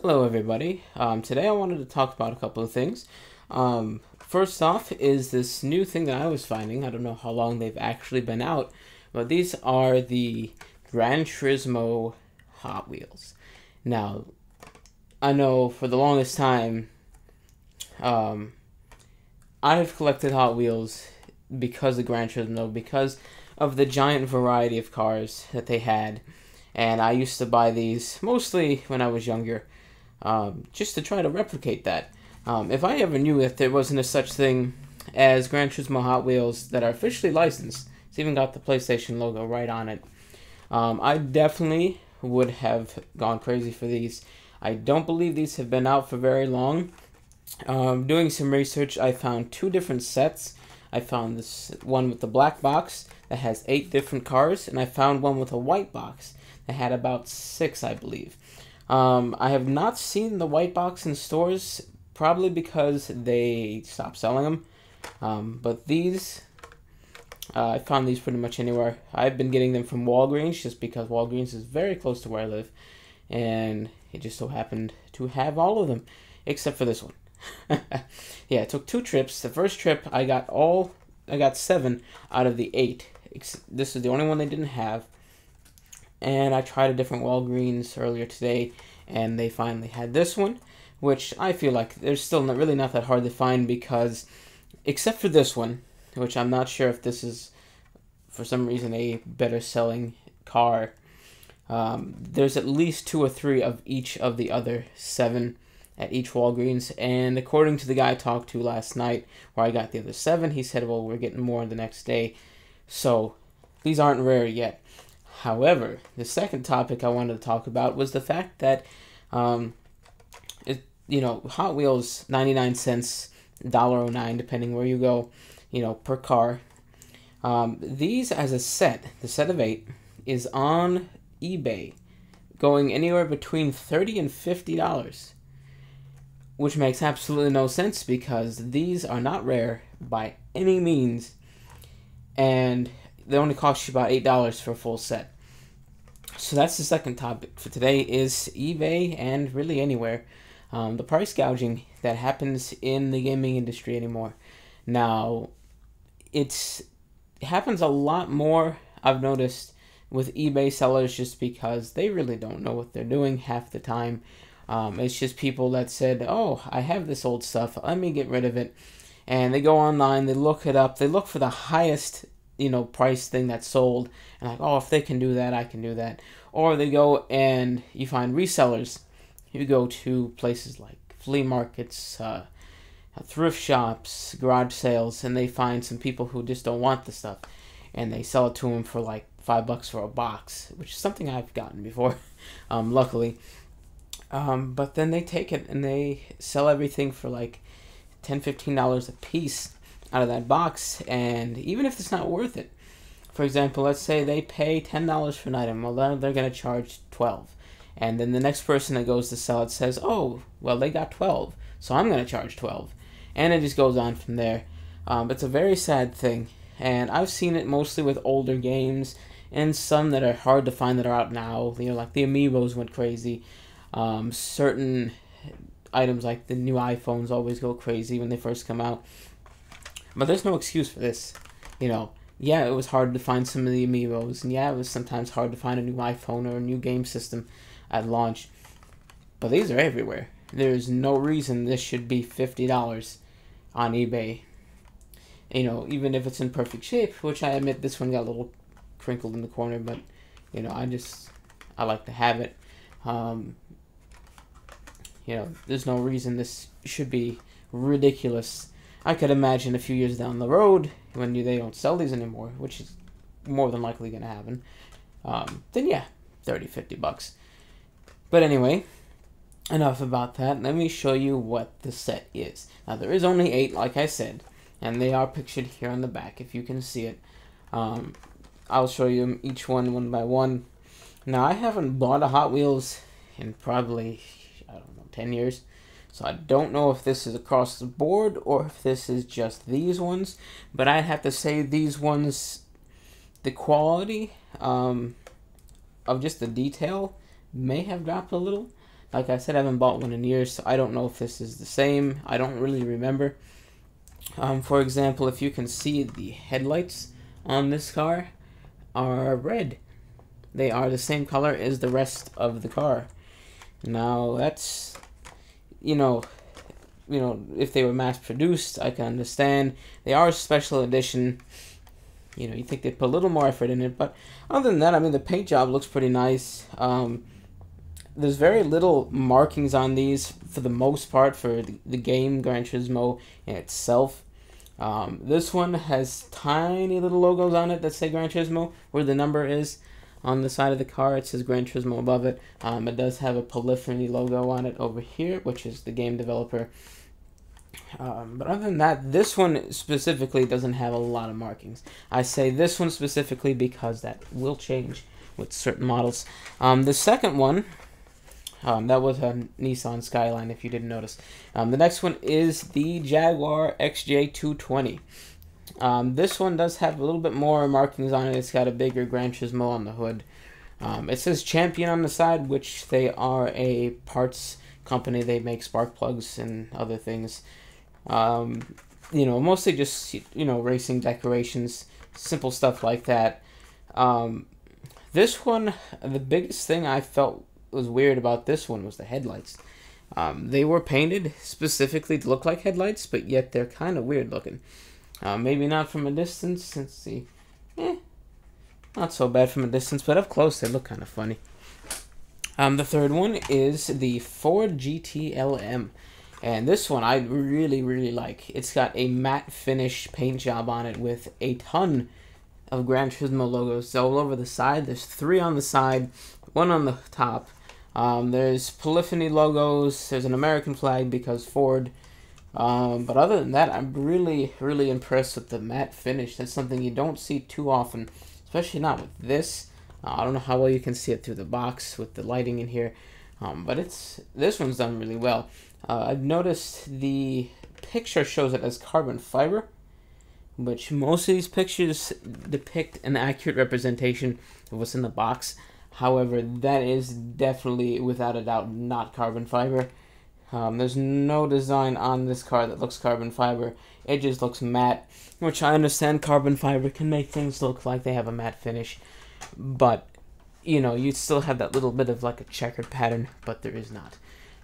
Hello, everybody. Today I wanted to talk about a couple of things. First off is this new thing that I was finding. I don't know how long they've actually been out, but these are the Gran Turismo Hot Wheels. Now, I know for the longest time, um, I have collected Hot Wheels because of Gran Turismo, because of the giant variety of cars that they had. And I used to buy these mostly when I was younger, just to try to replicate that. If I ever knew that there wasn't a such thing as Gran Turismo Hot Wheels that are officially licensed, it's even got the PlayStation logo right on it, I definitely would have gone crazy for these. I don't believe these have been out for very long. Doing some research, I found two different sets. I found this one with the black box that has 8 different cars, and I found one with a white box that had about 6, I believe. I have not seen the white box in stores, probably because they stopped selling them. But these, I found these pretty much anywhere. I've been getting them from Walgreens just because Walgreens is very close to where I live. And it just so happened to have all of them, except for this one. Yeah, it took 2 trips. The first trip, I got 7 out of the 8. This is the only one they didn't have. And I tried a different Walgreens earlier today, and they finally had this one, which I feel like they're still really not that hard to find because, except for this one, which I'm not sure if this is, for some reason, a better selling car, there's at least 2 or 3 of each of the other 7 at each Walgreens, and according to the guy I talked to last night, where I got the other 7, he said, well, we're getting more the next day, so these aren't rare yet. However, the second topic I wanted to talk about was the fact that, Hot Wheels, 99 cents, $1.09, depending where you go, per car. These as a set, the set of 8, is on eBay, going anywhere between $30 and $50, which makes absolutely no sense because these are not rare by any means, and they only cost you about $8 for a full set. So that's the second topic for today is eBay and really anywhere. The price gouging that happens in the gaming industry anymore. Now, it happens a lot more, I've noticed, with eBay sellers just because they really don't know what they're doing half the time. It's just people that said, oh, I have this old stuff, let me get rid of it. And they go online, they look it up, they look for the highest price thing that's sold, and like, oh, if they can do that, I can do that. Or they go and you find resellers. You go to places like flea markets, thrift shops, garage sales, and they find some people who just don't want the stuff, and they sell it to them for like $5 for a box, which is something I've gotten before, luckily. But then they take it and they sell everything for like $10-15 a piece out of that box, and even if it's not worth it, for example, let's say they pay $10 for an item, well, then they're going to charge $12, and then the next person that goes to sell it says, oh, well, they got $12, so I'm going to charge $12, and it just goes on from there. It's a very sad thing, and I've seen it mostly with older games and some that are hard to find that are out now. Like the Amiibos went crazy. Certain items like the new iPhones always go crazy when they first come out. But there's no excuse for this. Yeah, it was hard to find some of the Amiibos, and yeah, it was sometimes hard to find a new iPhone or a new game system at launch. But these are everywhere. There's no reason this should be $50 on eBay. Even if it's in perfect shape, which I admit this one got a little crinkled in the corner, but, I like to have it. There's no reason this should be ridiculous. I could imagine a few years down the road when they don't sell these anymore, which is more than likely going to happen, then yeah, $30-50. But anyway, enough about that. Let me show you what the set is. Now, there is only 8, like I said, and they are pictured here on the back, if you can see it. I'll show you each one by one. Now, I haven't bought a Hot Wheels in probably, 10 years. So I don't know if this is across the board or if this is just these ones. But I'd have to say these ones, the quality of just the detail may have dropped a little. Like I said, I haven't bought one in years, so I don't know if this is the same. I don't really remember. For example, if you can see, the headlights on this car are red. They are the same color as the rest of the car. Now that's, you know, if they were mass produced, I can understand. They are a special edition. You think they'd put a little more effort in it, but other than that, I mean, the paint job looks pretty nice. There's very little markings on these for the most part for the game Gran Turismo in itself. This one has tiny little logos on it that say Gran Turismo, where the number is. On the side of the car, it says Gran Turismo above it. It does have a polyphony logo on it over here, which is the game developer. But other than that, this one specifically doesn't have a lot of markings. I say this one specifically because that will change with certain models. The second one, that was a Nissan Skyline, if you didn't notice. The next one is the Jaguar XJ220. This one does have a little bit more markings on it. It's got a bigger Gran Turismo on the hood. It says Champion on the side, which they are a parts company. They make spark plugs and other things. Mostly just, racing decorations, simple stuff like that. This one, the biggest thing I felt was weird about this one was the headlights. They were painted specifically to look like headlights, but yet they're kind of weird looking. Maybe not from a distance. Let's see. Not so bad from a distance, but up close they look kind of funny. The third one is the Ford GT-LM. And this one I really, really like. It's got a matte finish paint job on it with a ton of Gran Turismo logos all over the side. There's 3 on the side, 1 on the top. There's polyphony logos. There's an American flag because Ford. But other than that, I'm really, really impressed with the matte finish. That's something you don't see too often, especially not with this. I don't know how well you can see it through the box with the lighting in here, but this one's done really well. I've noticed the picture shows it as carbon fiber, which most of these pictures depict an accurate representation of what's in the box. However, that is definitely, without a doubt, not carbon fiber. There's no design on this car that looks carbon fiber. It just looks matte, which I understand carbon fiber can make things look like they have a matte finish. But, you still have that little bit of like a checkered pattern, but there is not.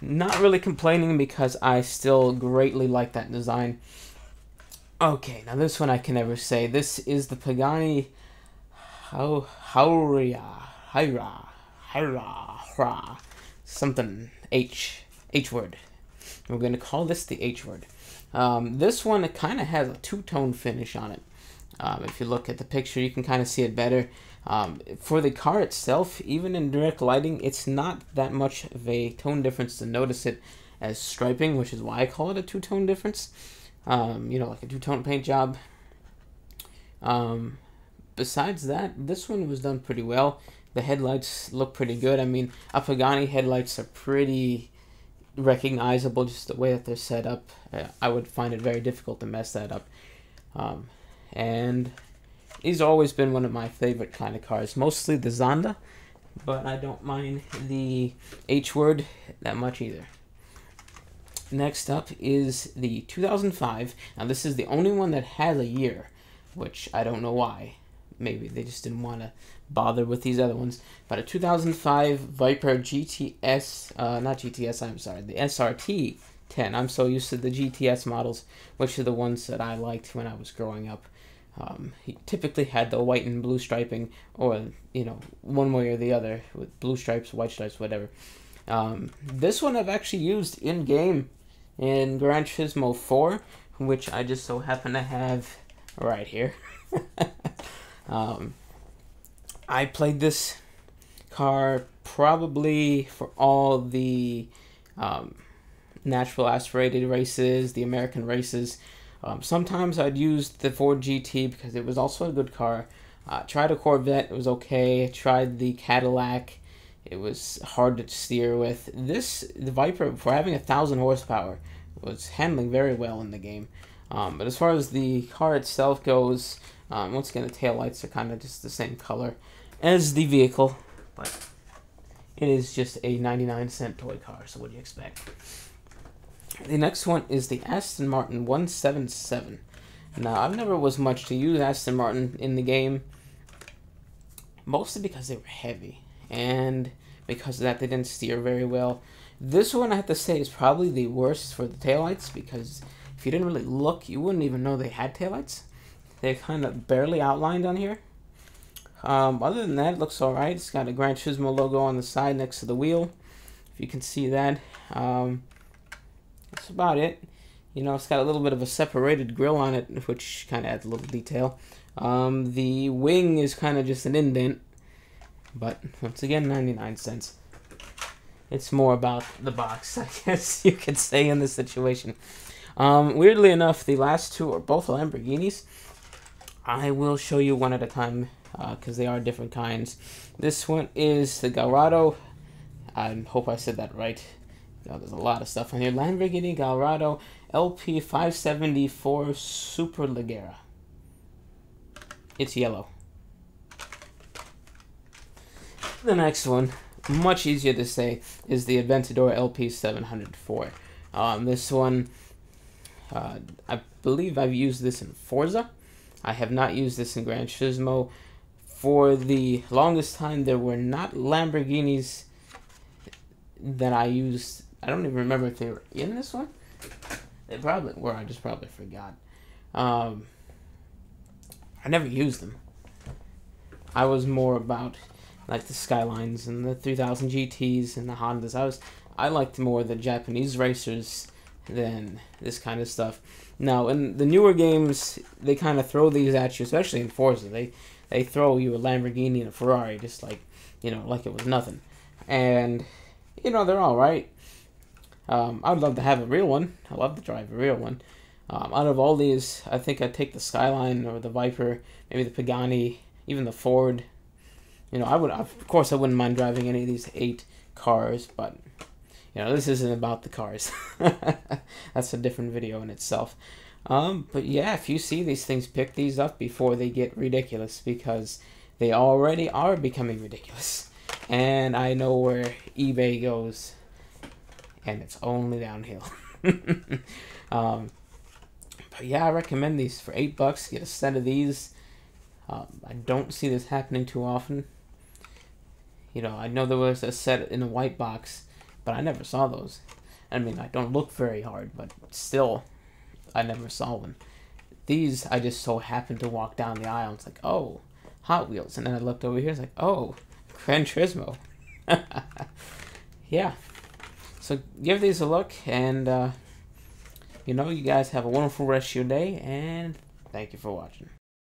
Not really complaining because I still greatly like that design. Okay, now this one I can never say. This is the Pagani Hyra, something H word. We're going to call this the H word. This one, it kind of has a two-tone finish on it. If you look at the picture, you can kind of see it better. For the car itself, even in direct lighting, it's not that much of a tone difference to notice it as striping, which is why I call it a two-tone difference. Like a two-tone paint job. Besides that, this one was done pretty well. The headlights look pretty good. I mean, a Pagani headlights are pretty recognizable, just the way that they're set up. I would find it very difficult to mess that up. And he's always been one of my favorite kind of cars, mostly the Zonda, but I don't mind the H word that much either. Next up is the 2005. Now this is the only one that has a year, which I don't know why. Maybe they just didn't want to bother with these other ones. But a 2005 Viper GTS, not GTS, I'm sorry, the SRT 10. I'm so used to the GTS models, which are the ones that I liked when I was growing up. He typically had the white and blue striping, or, one way or the other, with blue stripes, white stripes, whatever. This one I've actually used in-game in Gran Turismo 4, which I just so happen to have right here. I played this car probably for all the natural aspirated races, the American races. Sometimes I'd use the Ford GT because it was also a good car. Tried a Corvette, it was okay. Tried the Cadillac, it was hard to steer with. The Viper, for having 1,000 horsepower, was handling very well in the game. But as far as the car itself goes, once again, the taillights are kind of just the same color as the vehicle. But It is just a 99-cent toy car, so what do you expect? The next one is the Aston Martin 177. Now, I've never was much to use Aston Martin in the game, mostly because they were heavy, and because of that, they didn't steer very well. This one, I have to say, is probably the worst for the taillights, because if you didn't really look, you wouldn't even know they had taillights. They're kind of barely outlined on here. Other than that, it looks alright. It's got a Gran Turismo logo on the side next to the wheel, if you can see that. That's about it. You know, it's got a little bit of a separated grille on it, which kind of adds a little detail. The wing is kind of just an indent, but once again, 99 cents. It's more about the box, I guess you could say, in this situation. Weirdly enough, the last two are both Lamborghinis. I will show you one at a time, because they are different kinds. This one is the Gallardo. I hope I said that right. There's a lot of stuff on here. Lamborghini Gallardo LP 574 Superleggera. It's yellow. The next one, much easier to say, is the Aventador LP 704. This one, I believe I've used this in Forza. I have not used this in Gran Turismo. For the longest time, there were not Lamborghinis that I used. I don't even remember if they were in this one. They probably were. I just probably forgot. I never used them. I was more about like the Skylines and the 3000 GTs and the Hondas. I liked more the Japanese racers than this kind of stuff. Now, in the newer games, they kind of throw these at you, especially in Forza. They throw you a Lamborghini and a Ferrari just like, you know, like it was nothing. And, you know, they're all right. I would love to have a real one. I love to drive a real one. Out of all these, I think I'd take the Skyline or the Viper, maybe the Pagani, even the Ford. You know, of course, I wouldn't mind driving any of these 8 cars, but, you know, this isn't about the cars. That's a different video in itself. But yeah, if you see these things, pick these up before they get ridiculous, because they already are becoming ridiculous. And I know where eBay goes, and it's only downhill. But yeah, I recommend these for $8. Get a set of these. I don't see this happening too often. You know, I know there was a set in a white box, but I never saw those. I mean, I don't look very hard, but still, I never saw one. These, I just so happened to walk down the aisle. It's like, oh, Hot Wheels. And then I looked over here. It's like, oh, Gran Turismo. Yeah. So give these a look, and you know, you guys have a wonderful rest of your day, and thank you for watching.